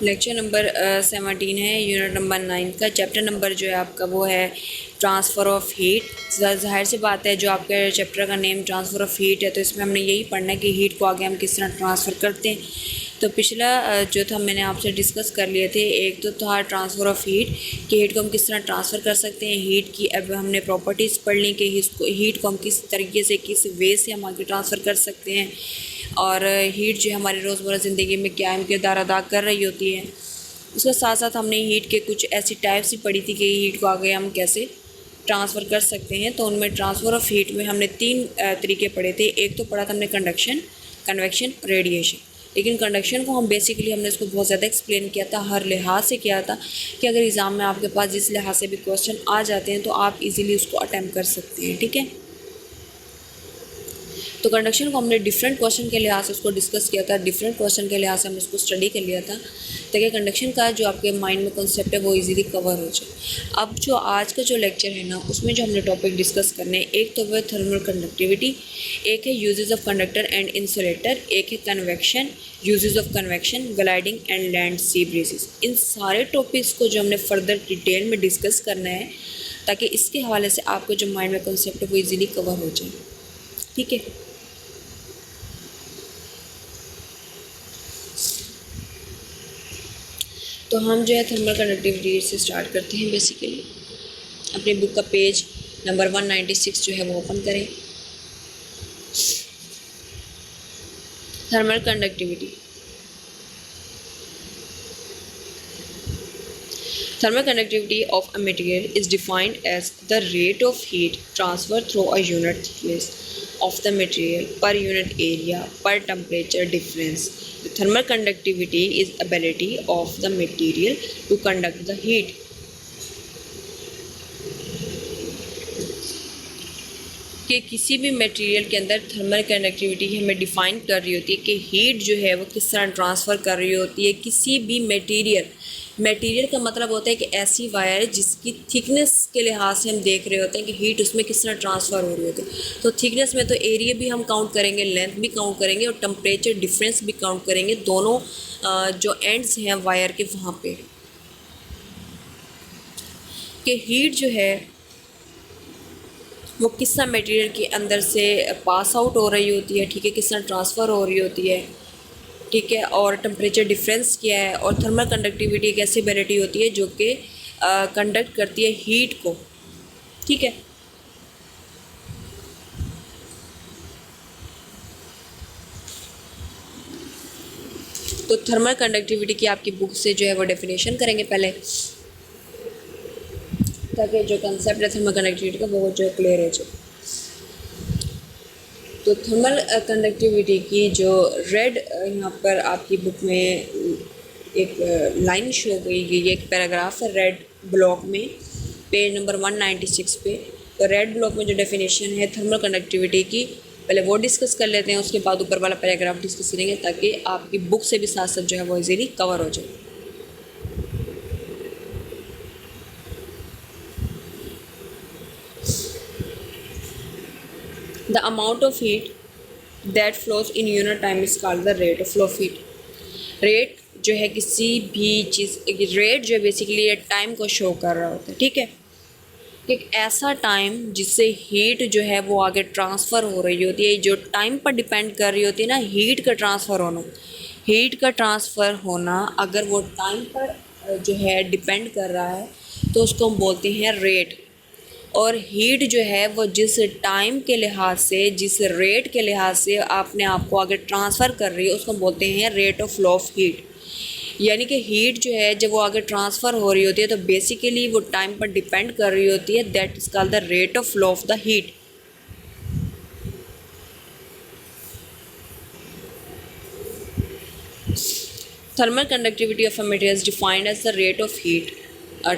Lecture number 17 है, unit number 9 का। Chapter number जो है आपका वो है ट्रांसफ़र ऑफ हीट। ज़ाहिर सी बात है, जो आपके चैप्टर का नेम ट्रांसफ़र ऑफ हीट है, तो इसमें हमने यही पढ़ना है कि हीट को आगे हम किस तरह ट्रांसफ़र करते हैं। तो पिछला जो था मैंने आपसे डिस्कस कर लिए थे, एक तो था ट्रांसफ़र ऑफ हीट कि हीट को हम किस तरह ट्रांसफ़र कर सकते हैं। हीट की अब हमने प्रॉपर्टीज़ पढ़ ली कि हीट को हम किस तरीके से, किस वे से हम आगे ट्रांसफ़र कर सकते हैं, और हीट जो है हमारी रोज़मर्रा ज़िंदगी में क्या अहम किरदार अदा कर रही होती है। उसके साथ साथ हमने हीट के कुछ ऐसी टाइप्स भी पढ़ी थी कि हीट को आगे हम कैसे ट्रांसफ़र कर सकते हैं। तो उनमें ट्रांसफ़र ऑफ हीट में हमने 3 तरीके पढ़े थे। एक तो पढ़ा था हमने कंडक्शन, कन्वेक्शन, रेडिएशन। लेकिन कंडक्शन को हम बेसिकली हमने इसको बहुत ज़्यादा एक्सप्लेन किया था, हर लिहाज से किया था कि अगर एग्ज़ाम में आपके पास जिस लिहाज से भी क्वेश्चन आ जाते हैं तो आप इजीली उसको अटैम्प्ट कर सकते हैं। ठीक है, तो कंडक्शन को हमने डिफरेंट क्वेश्चन के लिहाज से उसको डिस्कस किया था, डिफरेंट क्वेश्चन के लिहाज से हमने उसको स्टडी कर लिया था ताकि कंडक्शन का जो आपके माइंड में कॉन्सेप्ट है वो इजीली कवर हो जाए। अब जो आज का जो लेक्चर है ना, उसमें जो हमने टॉपिक डिस्कस करने हैं, एक तो वह थर्मल कंडक्टिविटी, एक है uses of conductor and insulator, एक है convection, uses of convection, gliding and land sea breezes. इन सारे टॉपिक्स को जो हमने फर्दर डिटेल में डिस्कस करना है ताकि इसके हवाले से आपको जो माइंड में कॉन्सेप्ट है वो इजीली कवर हो जाए। ठीक है, तो हम जो है थर्मल कंडक्टिविटी से स्टार्ट करते हैं। बेसिकली अपनी बुक का पेज नंबर 196 जो है वो ओपन करें। Thermal conductivity, thermal conductivity of a material is defined as the rate of heat transfer through a unit thickness of the material per unit area per temperature difference. The thermal conductivity is ability of the material to conduct the heat. कि किसी भी material के अंदर thermal conductivity हमें define कर रही होती है कि हीट जो है वो किस तरह ट्रांसफ़र कर रही होती है किसी भी मटेरियल का मतलब होता है कि ऐसी वायर जिसकी थिकनेस के लिहाज से हम देख रहे होते हैं कि हीट उसमें किस तरह ट्रांसफ़र हो रही होती है। तो थिकनेस में तो एरिया भी हम काउंट करेंगे, लेंथ भी काउंट करेंगे और टेम्परेचर डिफरेंस भी काउंट करेंगे, दोनों जो एंड्स हैं वायर के वहाँ पे कि हीट जो है वो किस तरह मटेरियल के अंदर से पास आउट हो रही होती है। ठीक है, किस तरह ट्रांसफ़र हो रही होती है। ठीक है, और टेम्परेचर डिफरेंस क्या है, और थर्मल कंडक्टिविटी एक ऐसी एबिलिटी होती है जो कि कंडक्ट करती है हीट को। ठीक है, तो थर्मल कंडक्टिविटी की आपकी बुक से जो है वो डेफिनेशन करेंगे पहले, ताकि जो कंसेप्ट है थर्मल कंडक्टिविटी का वो जो क्लियर हो जाए। तो थर्मल कंडक्टिविटी की जो रेड यहाँ पर आपकी बुक में एक लाइन शो गई गई है, एक पैराग्राफ है रेड ब्लॉक में, पेज नंबर 196 पे। तो रेड ब्लॉक में जो डेफिनेशन है थर्मल कंडक्टिविटी की, पहले वो डिस्कस कर लेते हैं, उसके बाद ऊपर वाला पैराग्राफ डिस्कस करेंगे ताकि आपकी बुक से भी साथ साथ जो है वो इजीली कवर हो जाए। The amount of heat that flows in unit time is called the rate of flow of heat. Rate जो है किसी भी चीज़, रेट जो है बेसिकली टाइम को शो कर रहा होता है। ठीक है, एक ऐसा टाइम जिससे हीट जो है वो आगे ट्रांसफ़र हो रही होती है, जो टाइम पर डिपेंड कर रही होती है ना, हीट का ट्रांसफ़र होना। हीट का ट्रांसफ़र होना अगर वो टाइम पर जो है डिपेंड कर रहा है तो उसको हम बोलते हैं रेट। और हीट जो है वो जिस टाइम के लिहाज से, जिस रेट के लिहाज से आपने आपको आगे ट्रांसफ़र कर रही है उसको बोलते हैं rate of flow of heat. यानी कि हीट जो है जब वो आगे ट्रांसफ़र हो रही होती है तो बेसिकली वो टाइम पर डिपेंड कर रही होती है, that is called the rate of flow of the heat. Thermal conductivity of a material is defined as the rate of heat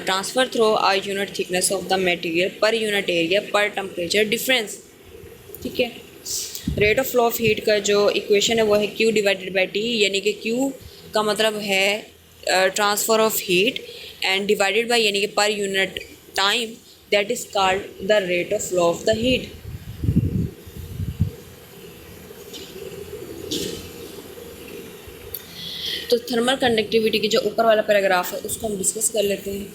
transfer through a unit thickness of the material per unit area per temperature difference। ठीक है, rate of flow of heat का जो equation है वो है Q divided by T, यानी कि Q का मतलब है transfer of heat and divided by यानी कि per unit time, that is called the rate of flow of the heat. तो थर्मल कंडक्टिविटी की जो ऊपर वाला पैराग्राफ है उसको हम डिस्कस कर लेते हैं।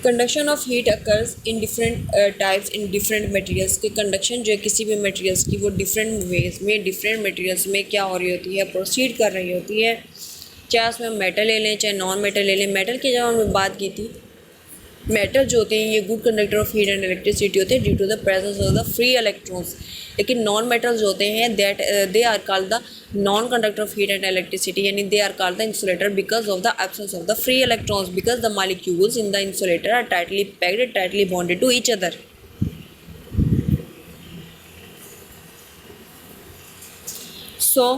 Conduction of heat occurs in different types in different materials. के कंडक्शन जो है किसी भी मटेरियल्स की वो डिफरेंट वेज में डिफरेंट मटेरियल्स में क्या हो रही होती है, प्रोसीड कर रही होती है। चाहे उसमें मेटल ले लें चाहे नॉन मेटल ले लें। मेटल की जब हमने बात की थी, मेटल जो होते हैं ये good conductor of heat and electricity होते हैं due to the presence of the free electrons. लेकिन नॉन मेटल्स जो होते हैं that they are called the non conductor of heat and electricity, यानी they are called the insulator because of the absence of the free electrons, because the molecules in the insulator are tightly packed, tightly bonded to each other. So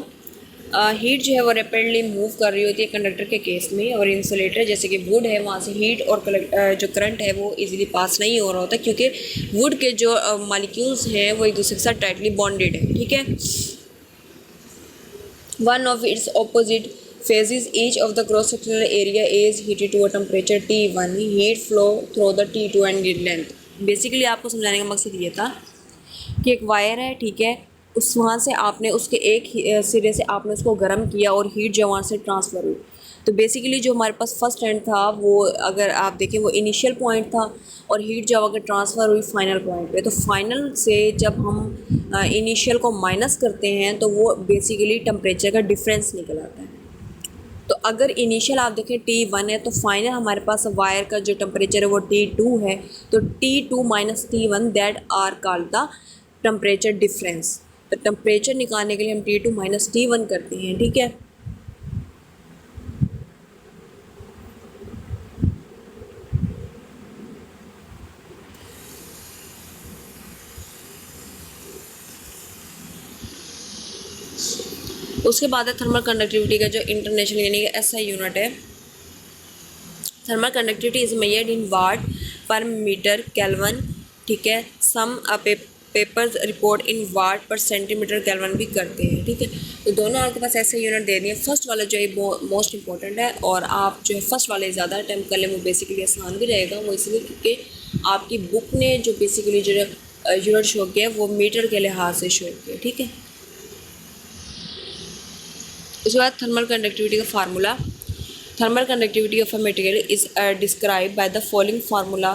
heat जो है वो rapidly move कर रही होती है conductor के case में, और इंसुलेटर जैसे कि वुड है वहाँ से हीट और जो करंट है वो इजीली पास नहीं हो रहा होता, क्योंकि वुड के जो मॉलिक्यूल्स हैं वो एक दूसरे के साथ टाइटली बॉन्डेड है। ठीक है, one of its opposite phases each of the cross sectional area is heated to a temperature T1, heat flow through the T2 and length। Basically आपको समझाने का मकसद ये था कि एक वायर है, ठीक है, उस वहाँ से आपने उसके एक सिरे से आपने उसको गर्म किया और हीट जो वहाँ से ट्रांसफ़र हुई। तो बेसिकली जो हमारे पास फर्स्ट एंड था वो अगर आप देखें वो इनिशियल पॉइंट था, और हीट जब अगर ट्रांसफ़र हुई फाइनल पॉइंट पे, तो फाइनल से जब हम इनिशियल को माइनस करते हैं तो वो बेसिकली टेम्परेचर का डिफरेंस निकल आता है। तो अगर इनिशियल आप देखें T1 है तो फाइनल हमारे पास वायर का जो टेम्परेचर है वो T2 है, तो T2 minus T1 that are called the temperature difference. तो टेम्परेचर निकालने के लिए हम T2 माइनस T1 करते हैं। ठीक है, उसके बाद है थर्मल कंडक्टिविटी का जो इंटरनेशनल यानी कि SI यूनिट है। Thermal conductivity is measured in watt per metre kelvin. ठीक है, सम पेपर्स रिपोर्ट इन वाट पर सेंटीमीटर केल्विन भी करते हैं। ठीक है, तो दोनों आपके पास ऐसे यूनिट दे दिए। फर्स्ट वाला जो है वो मोस्ट इंपॉर्टेंट है, और आप जो है फर्स्ट वाले ज़्यादा अटैम्प्ट कर लें वो बेसिकली आसान भी रहेगा। वो इसलिए क्योंकि आपकी बुक ने जो बेसिकली जो यूनिट शो किया है वो मीटर के लिहाज से शो किया। ठीक है, उसके बाद थर्मल कंडक्टिविटी का formula. Thermal conductivity of a material is describe by the following formula.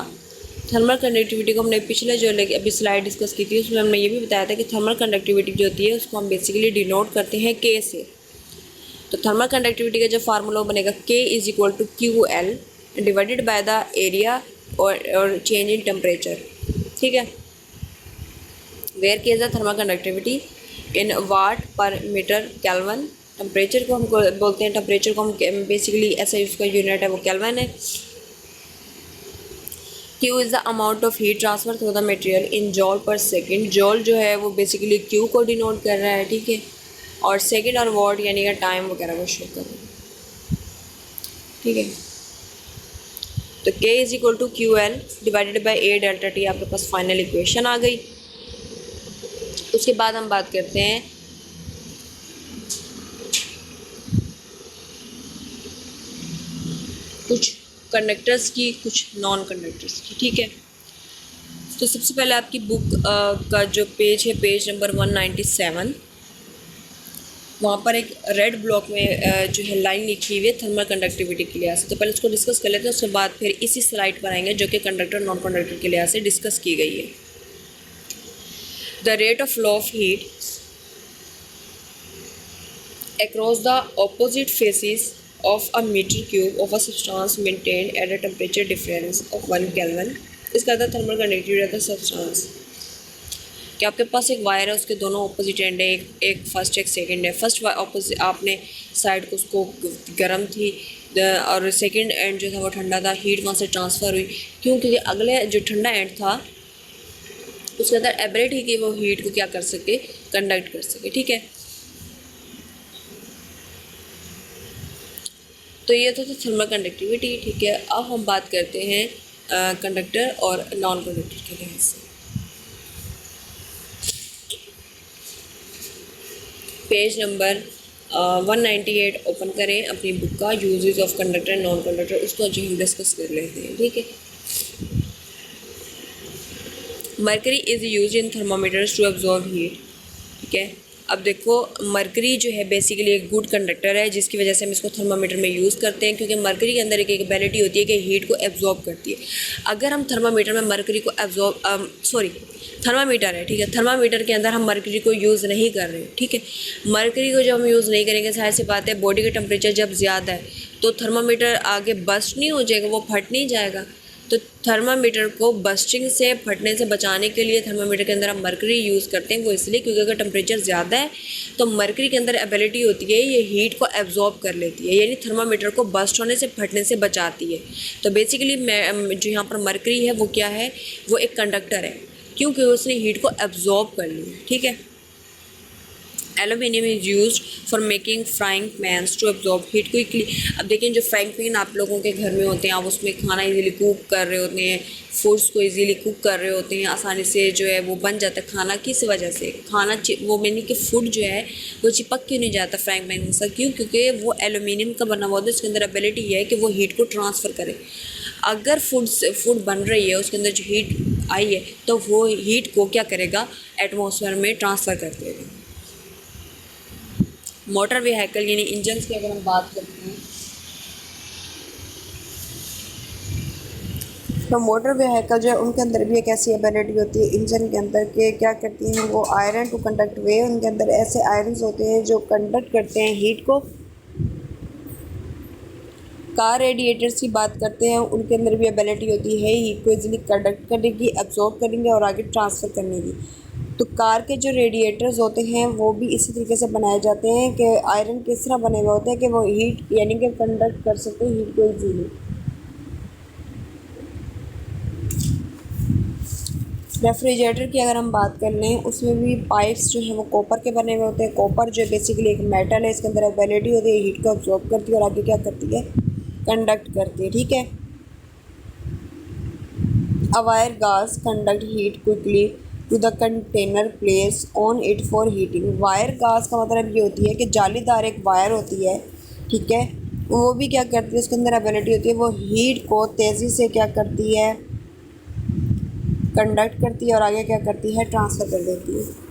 Thermal conductivity को हमने पिछले जो अभी स्लाइड डिस्कस की थी उसमें हमने ये भी बताया था कि थर्मल कंडक्टिविटी जो होती है उसको हम बेसिकली डिनोट करते हैं K से। तो थर्मल कंडक्टिविटी का जो फार्मूला बनेगा K is equal to QL divided by the area और चेंज इन टेम्परेचर। ठीक है, where K is the thermal conductivity in watt per metre kelvin. Temperature को हम बोलते हैं, टेम्परेचर को हम बेसिकली ऐसा उसका यूनिट है वो केल्विन है। Q is the amount of heat transfer through the material in जॉल पर सेकंड। जॉल जो है वो बेसिकली Q को डिनोट कर रहा है। ठीक है, और सेकंड और वॉट यानी कि टाइम वगैरह को शो कर रहा है। ठीक है, तो K is equal to QL divided by A delta T आपके पास फाइनल इक्वेशन आ गई। उसके बाद हम बात करते हैं कुछ कंडक्टर्स की, कुछ नॉन कंडक्टर्स की। ठीक है, तो सबसे पहले आपकी बुक का जो पेज है पेज नंबर 197, वहाँ पर एक रेड ब्लॉक में जो है लाइन लिखी हुई है थर्मल कंडक्टिविटी के लिहाज से। तो पहले उसको डिस्कस कर लेते हैं, उसके बाद फिर इसी स्लाइड पर आएंगे जो कि कंडक्टर नॉन कंडक्टर के लिहाज से डिस्कस की गई है। The rate of flow of heat across the opposite faces of a meter cube of a substance maintained at a temperature difference of 1 Kelvin इसका था thermal conductivity of the substance. कि आपके पास एक वायर है, उसके दोनों ऑपोजिट एंड है, एक फर्स्ट एक सेकंड है। फर्स्ट ऑपोजिट आपने साइड को उसको गर्म थी और सेकंड एंड जो था वो ठंडा था, हीट वहाँ से ट्रांसफ़र हुई। क्यों? क्योंकि अगले जो ठंडा एंड था उसके अंदर एबिलिटी है कि वो हीट को क्या कर सके, कंडक्ट कर सके। ठीक है, तो ये तो थर्मल कंडक्टिविटी। ठीक है, अब हम बात करते हैं कंडक्टर और नॉन कंडक्टर के लिहाज से। पेज नंबर 198 ओपन करें अपनी बुक का, uses of conductor and non conductor, उसको जो हम डिस्कस कर लेते हैं। ठीक है, mercury is use in thermometers to absorb heat. ठीक है, अब देखो मरकरी जो है बेसिकली एक गुड कंडक्टर है, जिसकी वजह से हम इसको थर्मामीटर में यूज़ करते हैं, क्योंकि मरकरी के अंदर एक एबिलिटी होती है कि हीट को एब्जॉर्ब करती है। अगर हम थर्मामीटर में मरकरी को थर्मामीटर है, ठीक है, थर्मामीटर के अंदर हम मरकरी को यूज़ नहीं कर रहे, ठीक है। मरकरी को जब हम यूज़ नहीं करेंगे, जाहिर सी बात है बॉडी का टेम्परेचर जब ज़्यादा है तो थर्मामीटर आगे बस्ट नहीं हो जाएगा, वो फट नहीं जाएगा। तो थर्मामीटर को बस्टिंग से, फटने से बचाने के लिए थर्मामीटर के अंदर हम मरकरी यूज़ करते हैं। वो इसलिए क्योंकि अगर टेम्परेचर ज़्यादा है तो मरकरी के अंदर एबिलिटी होती है ये हीट को एब्जॉर्ब कर लेती है, यानी थर्मामीटर को बस्ट होने से, फटने से बचाती है। तो बेसिकली जो यहाँ पर मरकरी है वो क्या है, वो एक कंडक्टर है, क्योंकि उसने हीट को एब्जॉर्ब कर लिया, ठीक है। Aluminium is used for making frying pans to absorb heat quickly. अब देखिए जो फ्राइंग पैन आप लोगों के घर में होते हैं, आप उसमें खाना इजीली कुक कर रहे होते हैं, फूड्स को इजीली कुक कर रहे होते हैं, आसानी से जो है वो बन जाता है खाना। किस वजह से खाना वो मैंने कि फूड जो है वो चिपक क्यों नहीं जाता फ्राइंग पैन से, क्यों? क्योंकि वो एलुमिनियम का बना हुआ होता है, उसके अंदर एबिलिटी है कि वो हीट को ट्रांसफ़र करे। अगर फूड बन रही है, उसके अंदर जो हीट आई है तो वो हीट को क्या करेगा, एटमॉस्फेयर में ट्रांसफ़र कर देगा। मोटर व्हीकल यानी इंजन की अगर हम बात करते हैं तो मोटर व्हीकल जो है उनके अंदर भी एक ऐसी एबिलिटी होती है इंजन के अंदर के क्या करती हैं वो आयरन टू कंडक्ट वे, उनके अंदर ऐसे आयरन्स होते हैं जो कंडक्ट करते हैं हीट को। कार रेडिएटर्स की बात करते हैं, उनके अंदर भी एबिलिटी होती है हीट को इजीली कंडक्ट करने की, एब्जॉर्ब करेंगे और आगे ट्रांसफ़र करने की। तो कार के जो रेडिएटर्स होते हैं वो भी इसी तरीके से बनाए जाते हैं कि आयरन किस तरह बने हुए होते हैं कि वो हीट यानी कि कंडक्ट कर सकते हैं हीट को इजीली। रेफ्रिजरेटर की अगर हम बात कर लें, उसमें भी पाइप्स जो हैं वो कॉपर के बने हुए होते हैं। कॉपर जो बेसिकली एक मेटल है, इसके अंदर एबिलिटी होती है हीट को एब्जॉर्ब करती है और आगे क्या करती है, कंडक्ट करती है, ठीक है। A wire gas conduct heat quickly to the container placed on it for heating। Wire गास का मतलब ये होती है कि जालीदार एक वायर होती है, ठीक है, वो भी क्या करती है, उसके अंदर एबिलिटी होती है वो हीट को तेज़ी से क्या करती है, कंडक्ट करती है और आगे क्या करती है, ट्रांसफ़र कर देती है।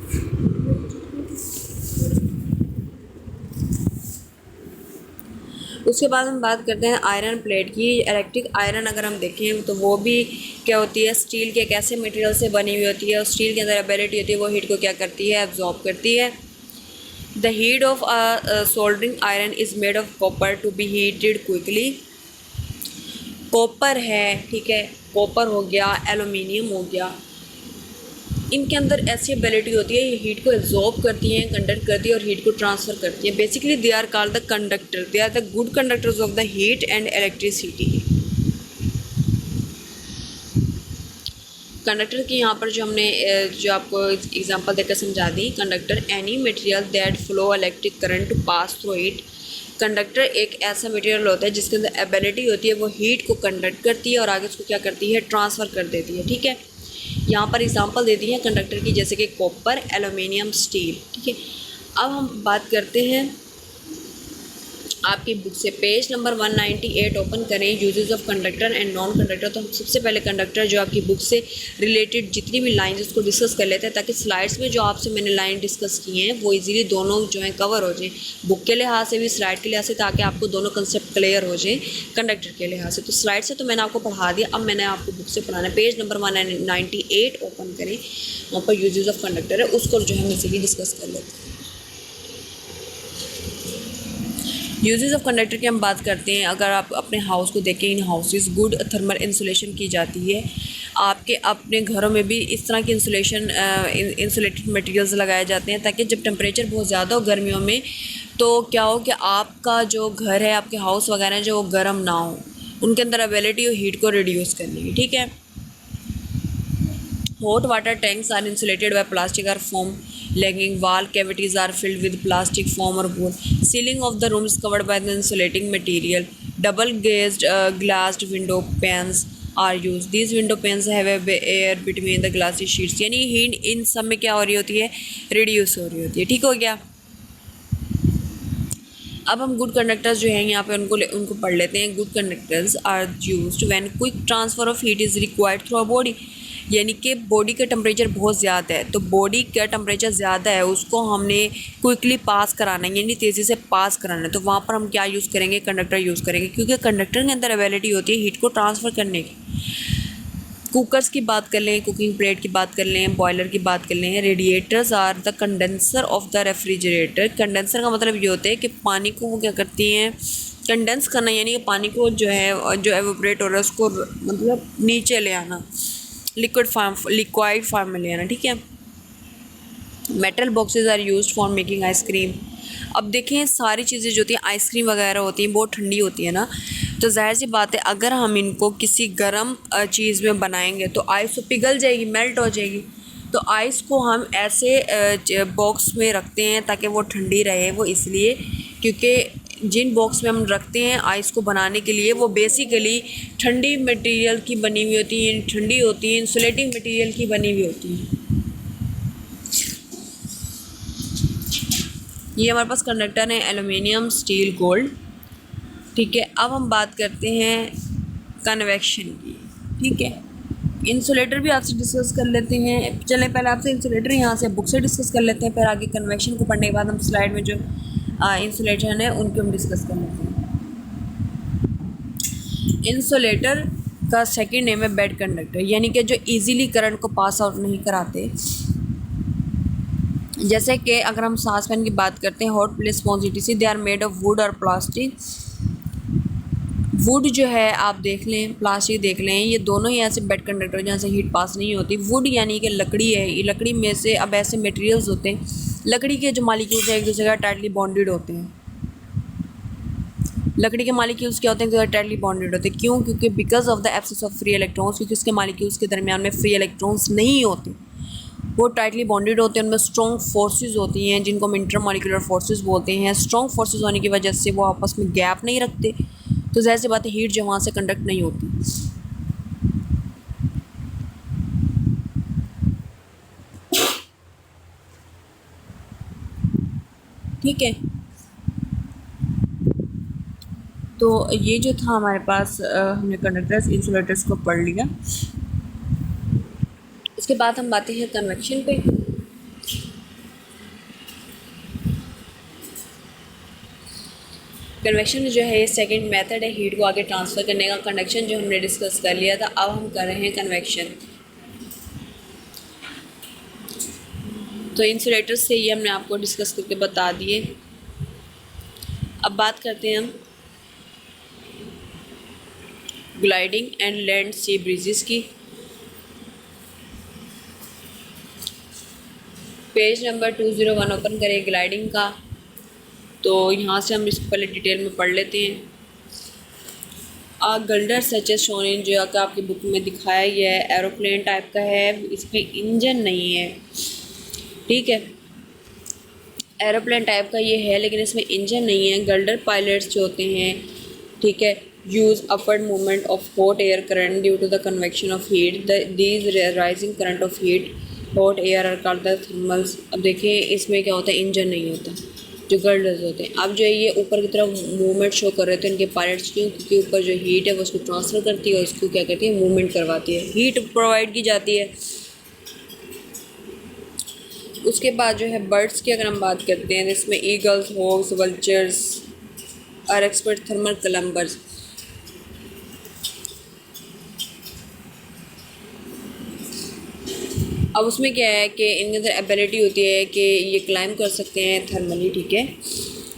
उसके बाद हम बात करते हैं आयरन प्लेट की। इलेक्ट्रिक आयरन अगर हम देखें तो वो भी क्या होती है, स्टील के एक ऐसे मटेरियल से बनी हुई होती है और स्टील के अंदर एबिलिटी होती है वो हीट को क्या करती है, एब्जॉर्ब करती है। The heat of soldering iron is made of copper to be heated quickly. Copper है, ठीक है, कॉपर हो गया, एलुमिनियम हो गया, इनके अंदर ऐसी एबिलिटी होती है ये हीट को एब्जॉर्ब करती हैं, कंडक्ट करती है और हीट को ट्रांसफ़र करती है। Basically they are called the conductor, they are the good conductors of the heat and electricity. Conductor की यहाँ पर जो हमने जो आपको एग्जांपल देकर समझा दी, conductor any material that flow electric current to pass through it. Conductor एक ऐसा मटेरियल होता है जिसके अंदर एबिलिटी होती है वो हीट को कंडक्ट करती है और आगे उसको क्या करती है, ट्रांसफ़र कर देती है, ठीक है। यहाँ पर एग्जांपल दे दी है कंडक्टर की, जैसे कि कॉपर, एल्युमिनियम, स्टील, ठीक है। अब हम बात करते हैं आपकी बुक से, पेज नंबर 198 ओपन करें, uses of conductor and non conductor. तो हम सबसे पहले कंडक्टर जो आपकी बुक से रिलेटेड जितनी भी लाइन उसको डिस्कस कर लेते हैं, ताकि स्लाइड्स में जो आपसे मैंने लाइन डिस्कस की हैं वो इजीली दोनों जो हैं कवर हो जाएँ, बुक के लिहाज से भी, स्लाइड के लिहाज से, ताकि आपको दोनों कंसेप्ट क्लियर हो जाए कंडक्टर के लिहाज से। तो स्लाइड से तो मैंने आपको पढ़ा दिया, अब मैंने आपको बुक से पढ़ाना है। पेज नंबर 198 ओपन करें, वहाँ पर यूजेस ऑफ कंडक्टर है, उसको जो है हम इसीलिए डिस्कस कर लेते हैं। यूजेस ऑफ कंडक्टर की हम बात करते हैं। अगर आप अपने हाउस को देखें, in houses good thermal insulation की जाती है। आपके अपने घरों में भी इस तरह की इंसुलेटेड मटेरियल्स लगाए जाते हैं, ताकि जब टेम्परेचर बहुत ज़्यादा हो गर्मियों में तो क्या हो कि आपका जो घर है, आपके हाउस वगैरह जो गर्म ना हो, उनके अंदर एबिलिटी हो हीट को रिड्यूस करने की, ठीक है। Hot water tanks are insulated by plastic or foam legging, wall cavities are filled with plastic foam or wool, ceiling of the room is covered by the insulating material, double glazed glassed window panes are used, these window panes have a air between the glassy sheets। यानी heat in सब में क्या हो रही होती है, reduce हो रही होती है, ठीक हो गया। अब हम गुड कंडक्टर्स जो हैं यहाँ पे उनको पढ़ लेते हैं। Good conductors are used when quick transfer of heat is required through a body. यानी कि बॉडी का टेम्परेचर बहुत ज़्यादा है, तो बॉडी का टेम्परेचर ज़्यादा है उसको हमने क्विकली पास कराना है, यानी तेज़ी से पास कराना है। तो वहाँ पर हम क्या यूज़ करेंगे, कंडक्टर यूज़ करेंगे, क्योंकि कंडक्टर के अंदर एबिलिटी होती है हीट को ट्रांसफ़र करने की। कुकर्स की बात कर लें, कुकिंग प्लेट की बात कर लें, बॉयलर की बात कर लें। Radiators are the condenser of the refrigerator. Condenser का मतलब ये होता है कि पानी को वो क्या करती हैं, कंडेंस करना, यानी कि पानी को जो है जो एवोपरेट हो रहा है उसको मतलब नीचे ले आना, लिक्वाइड फॉर्म में ले आना, ठीक है। Metal boxes are used for making ice cream. अब देखें सारी चीज़ें जो होती हैं आइसक्रीम वगैरह होती हैं बहुत ठंडी होती है ना, तो जाहिर सी बात है अगर हम इनको किसी गर्म चीज़ में बनाएंगे तो आइस तो पिघल जाएगी, मेल्ट हो जाएगी। तो आइस को हम ऐसे बॉक्स में रखते हैं ताकि वो ठंडी रहे। वो इसलिए क्योंकि जिन बॉक्स में हम रखते हैं आइस को बनाने के लिए वो बेसिकली ठंडी मटेरियल की बनी हुई होती हैं, ठंडी होती हैं, इंसुलेटिंग मटेरियल की बनी हुई होती हैं। ये हमारे पास कंडक्टर है एलुमिनियम, स्टील, गोल्ड, ठीक है। अब हम बात करते हैं कन्वेक्शन की, ठीक है। इंसुलेटर भी आपसे डिस्कस कर लेते हैं। चलें पहले आपसे इंसुलेटर यहाँ से बुक से डिस्कस कर लेते हैं, फिर आगे कन्वेक्शन को पढ़ने के बाद हम स्लाइड में जो इंसुलेशन है उनके हम डिस्कस कर लेते हैं। इंसुलेटर का सेकंड नेम है बेड कंडक्टर, यानी कि जो इजीली करंट को पास आउट नहीं कराते। जैसे कि अगर हम सांस फैन की बात करते हैं, हॉट प्लेट स्पॉन्जिटिसी, they are made of wood और प्लास्टिक। वुड जो है आप देख लें, प्लास्टिक देख लें, ये दोनों ही ऐसे बेड कंडक्टर जहाँ से हीट पास नहीं होती। वुड यानी कि लकड़ी है, ये लकड़ी में से अब ऐसे मटेरियल्स होते हैं, लकड़ी के जो मालिक्यूल्स हैं एक दूसरे का टाइटली बॉन्डेड होते हैं। लकड़ी के मालिक्यूल्स क्या होते हैं, टाइटली बॉन्डेड होते हैं। क्यों? क्योंकि because of the absence of free electrons, क्योंकि उसके मालिक्यूल्स के दरमियान में फ्री इलेक्ट्रॉन्स नहीं होते, वो टाइटली बॉन्डेड होते हैं। उनमें स्ट्रॉन्ग फोर्सेस होती हैं जिनको हम इंटरमॉलिक्यूलर फोर्सेस बोलते हैं। स्ट्रॉन्ग फोर्सेस होने की वजह से वो आपस में गैप नहीं रखते, तो जाहिर सी बात है हीट जो वहाँ से कंडक्ट नहीं होती। ठीक है, तो ये जो था हमारे पास हमने कंडक्टर्स, इंसुलेटर्स को पढ़ लिया। उसके बाद हम बातें हैं कन्वेक्शन पे। कन्वेक्शन जो है ये सेकंड मेथड है हीट को आगे ट्रांसफ़र करने का। कंडक्शन जो हमने डिस्कस कर लिया था, अब हम कर रहे हैं कन्वेक्शन। तो इंसुलेटर से ये हमने आपको डिस्कस करके बता दिए। अब बात करते हैं हम gliding and land sea breezes की। पेज नंबर 201 ओपन करें ग्लाइडिंग का, तो यहाँ से हम इसको पहले डिटेल में पढ़ लेते हैं। गल्डर सच एज शोन इन, जो कि आपकी बुक में दिखाया गया है, एरोप्लेन टाइप का है, इसमें इंजन नहीं है, ठीक है। एरोप्लेन टाइप का ये है लेकिन इसमें इंजन नहीं है। गल्डर पायलट्स जो होते हैं, ठीक है, use upward movement of hot air current due to the convection of heat. These rising current of heat hot air are called the thermals. अब देखिए इसमें क्या होता है, इंजन नहीं होता, जो गल्डर्स होते हैं। अब जो है ये ऊपर की तरफ मूवमेंट शो कर रहे थे इनके पायलट्स, क्यों? क्योंकि ऊपर जो हीट है वो उसको ट्रांसफ़र करती है और उसको क्या कहती है, मूवमेंट करवाती है, हीट प्रोवाइड की जाती है। उसके बाद जो है बर्ड्स की अगर हम बात करते हैं, इसमें eagles, hawks, vultures are expert thermal climbers. अब उसमें क्या है कि इनके अंदर एबिलिटी होती है कि ये क्लाइंब कर सकते हैं थर्मली, ठीक है।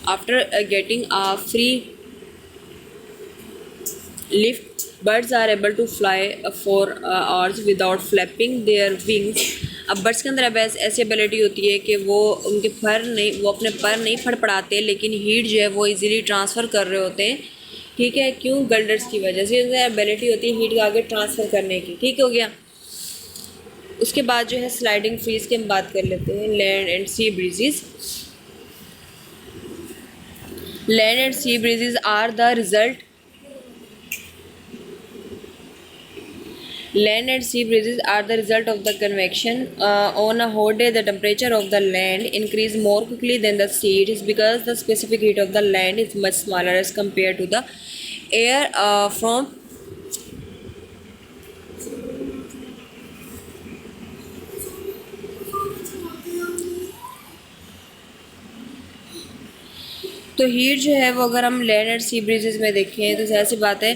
After getting a free lift, birds are able to fly for hours without flapping their wings. अब बर्ड्स के अंदर अब ऐसी एबिलिटी होती है कि वो उनके पर नहीं, वो अपने पर नहीं फड़फड़ाते, लेकिन हीट जो है वो इजीली ट्रांसफ़र कर रहे होते हैं, ठीक है। क्यों? गल्डर्स की वजह से एबिलिटी होती है हीट को आगे ट्रांसफ़र करने की, ठीक हो गया। उसके बाद जो है स्लाइडिंग फ्रीज की हम बात कर लेते हैं, land and sea breezes. Land and sea breezes are the result, land and sea breezes are the result of the convection. On a hot day the temperature of the land increase more quickly than the sea. It is because the specific heat of the land is much smaller as compared to the air from तो heat जो है वो अगर हम land and sea breezes में देखें तो ज़ाहिर सी बात है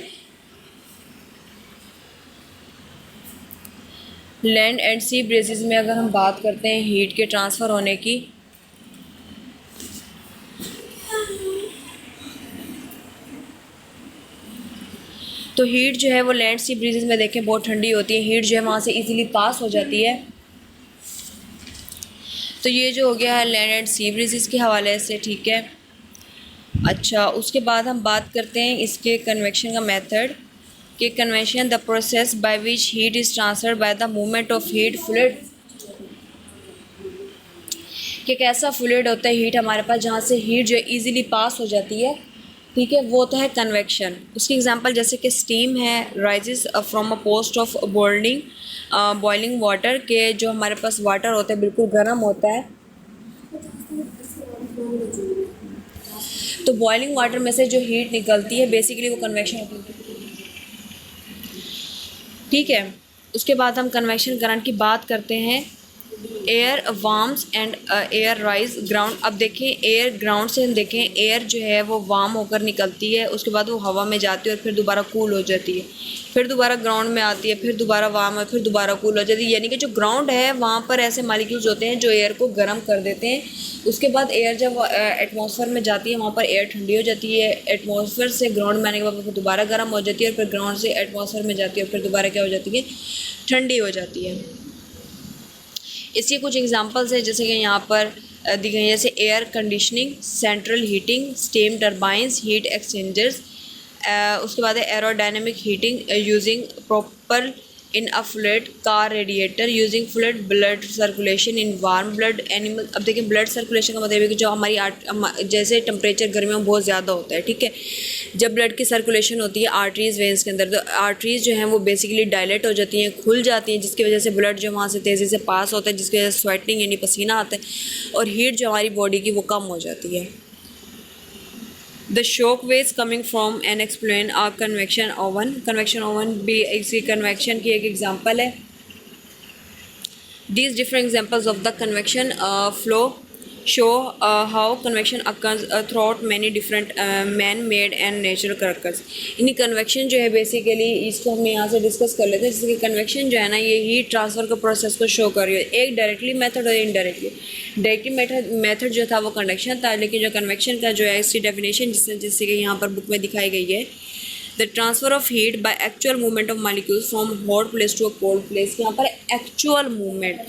लैंड एंड सी ब्रीजेस में अगर हम बात करते हैं हीट के ट्रांसफ़र होने की, तो हीट जो है वो लैंड सी ब्रीजेस में देखें बहुत ठंडी होती है, हीट जो है वहाँ से इजीली पास हो जाती है। तो ये जो हो गया है लैंड एंड सी ब्रीजेस के हवाले से, ठीक है। अच्छा, उसके बाद हम बात करते हैं इसके कन्वेक्शन का मेथड कि convection the process by which heat is transferred by the movement of heat fluid, कि कैसा फ्लूइड होता है हीट हमारे पास जहाँ से हीट जो है ईज़िली पास हो जाती है, ठीक है, वो तो है कन्वेक्शन। उसकी एग्जांपल जैसे कि स्टीम है rises from a post of boiling water, के जो हमारे पास वाटर होता है बिल्कुल गर्म होता है, तो बॉइलिंग वाटर में से जो हीट निकलती है बेसिकली वो कन्वेक्शन होती है, ठीक है। उसके बाद हम कन्वेक्शन करंट की बात करते हैं। Air warms and air rise ground. अब देखें एयर ग्राउंड से हम देखें एयर जो है वो वार्म होकर निकलती है, उसके बाद वो हवा में जाती है और फिर दोबारा कूल हो जाती है, फिर दोबारा ग्राउंड में आती है, फिर दोबारा वार्म है, फिर दोबारा कूल हो जाती है। यानी कि जो ग्राउंड है वहाँ पर ऐसे मालिक्यूल्स होते हैं जो एयर को गर्म कर देते हैं। उसके बाद एयर जब एटमॉस्फेयर में जाती है वहाँ पर एयर ठंडी हो जाती है, एटमॉस्फेयर से ग्राउंड में आने के बाद फिर दोबारा गर्म हो जाती है और फिर ग्राउंड से एटमॉस्फेयर में जाती है और फिर दोबारा क्या हो जाती है, ठंडी हो जाती है। इसके कुछ एग्जांपल्स हैं जैसे कि यहाँ पर दी गई है, जैसे air conditioning, central heating, steam turbines, heat exchangers. उसके बाद है aerodynamic heating using proper in a fluid, car radiator using fluid, blood circulation in warm blood animal. अब देखिए ब्लड सर्कुलेशन का मतलब है कि जो हमारी जैसे टेम्परेचर गर्मियों में बहुत ज़्यादा होता है, ठीक है, जब ब्लड की सर्कुलेशन होती है आर्टरीज़ वेंस के अंदर, तो आर्टरीज़ जो हैं वो बेसिकली डायलेट हो जाती हैं, खुल जाती हैं, जिसकी वजह से ब्लड जो वहाँ से तेज़ी से पास होता है, जिसकी वजह से स्वेटिंग यानी पसीना आता है और हीट जो हमारी बॉडी की वो कम हो जाती है। The shock waves coming from an explain a convection oven. Convection oven भी इसकी कन्वेक्शन की एक एग्जांपल है। These different examples of the convection flow show how convection occurs throughout many different man-made and natural characters। इन्हीं convection जो है basically इसको हम यहाँ से डिस्कस कर लेते हैं, जैसे कि कन्वेक्शन जो है ना ये हीट ट्रांसफ़र का प्रोसेस को शो कर रही है, एक डायरेक्टली मेथड और इनडायरेक्टली। डायरेक्टली मेथड जो था वो कंडक्शन था, लेकिन जो कन्वेक्शन का जो है इसकी डेफिनेशन जैसे कि यहाँ पर बुक में दिखाई गई है, the transfer of heat by actual movement of molecules from hot place to a cold place. यहाँ पर एक्चुअल मूवमेंट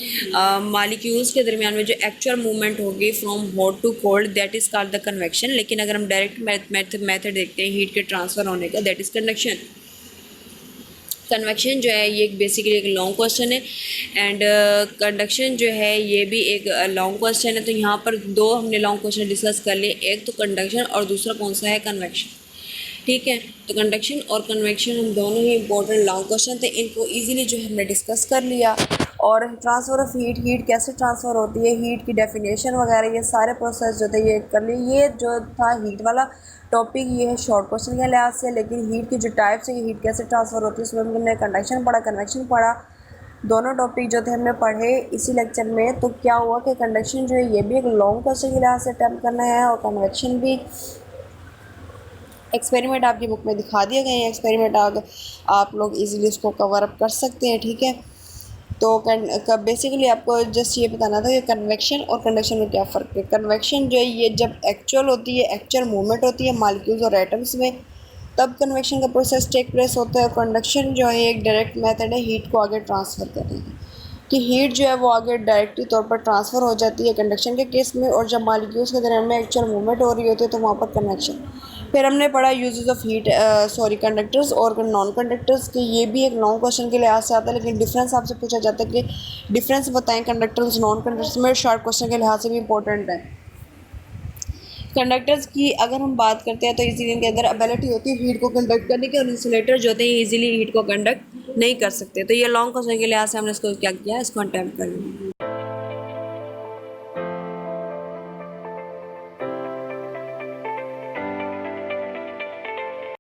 मालिक्यूल्स के दरमियान में जो एक्चुअल मूवमेंट होगी from hot to cold, that is called the convection. लेकिन अगर हम डायरेक्ट मेथड देखते हैं हीट के ट्रांसफ़र होने का, दैट इज़ कंडक्शन। कन्वेक्शन जो है ये बेसिकली एक लॉन्ग क्वेश्चन है एंड कंडक्शन जो है ये भी एक लॉन्ग क्वेश्चन है। तो यहाँ पर दो हमने लॉन्ग क्वेश्चन डिस्कस कर लिए, एक तो कंडक्शन और दूसरा कौन सा है, कन्वेक्शन, ठीक है। तो कंडक्शन और कन्वेक्शन हम दोनों ही इंपॉर्टेंट लॉन्ग क्वेश्चन थे, इनको इजीली जो है हमने डिस्कस कर लिया। और ट्रांसफ़र ऑफ हीट, हीट कैसे ट्रांसफ़र होती है, हीट की डेफिनेशन वगैरह ये सारे प्रोसेस जो थे ये कर लिए। ये जो था हीट वाला टॉपिक ये है शॉर्ट क्वेश्चन के लिहाज से, लेकिन हीट की जो टाइप्स है हीट कैसे ट्रांसफ़र होती है उसमें हमने कंडक्शन पढ़ा, कन्वेक्शन पढ़ा, दोनों टॉपिक जो थे हमने पढ़े इसी लेक्चर में। तो क्या हुआ कि कंडक्शन जो है ये भी एक लॉन्ग क्वेश्चन के लिहाज से अटैम्प्ट करना है और कन्वेक्शन भी एक्सपेरिमेंट आपकी बुक में दिखा दिए गए हैं, एक्सपेरिमेंट आप लोग इजीली उसको कवर अप कर सकते हैं, ठीक है। तो बेसिकली आपको जस्ट ये बताना था कि कन्वेक्शन और कंडक्शन में क्या फ़र्क है। कन्वेक्शन जो है ये जब एक्चुअल होती है, एक्चुअल मूवमेंट होती है मालिक्यूल्स और एटम्स में, तब कन्वेक्शन का प्रोसेस टेक प्लेस होता है। और कंडक्शन जो है एक डायरेक्ट मेथड है हीट को आगे ट्रांसफ़र करने की, कि हीट जो है वो आगे डायरेक्टली तौर पर ट्रांसफ़र हो जाती है कंडक्शन के केस में। और जब मालिक्यूल्स के दरमियान में एक्चुअल मूवमेंट हो रही होती है तो वहाँ पर कन्वेक्शन। फिर हमने पढ़ा यूजेस ऑफ हीट कंडक्टर्स और नॉन कंडक्टर्स, कि ये भी एक लॉन्ग क्वेश्चन के लिहाज से आता है, लेकिन डिफरेंस आपसे पूछा जाता है कि डिफरेंस बताएं कंडक्टर्स नॉन कंडक्टर्स में, शॉर्ट क्वेश्चन के लिहाज से भी इंपॉर्टेंट है। कंडक्टर्स की अगर हम बात करते हैं तो इसी के अंदर एबिलिटी होती है हीट को कंडक्ट करने की, और इंसुलेटर जो होते हैं इजीली हीट को कंडक्ट नहीं कर सकते। तो ये लॉन्ग क्वेश्चन के लिहाज से हमने इसको क्या किया, इसको अटेम्प्ट कर लिया।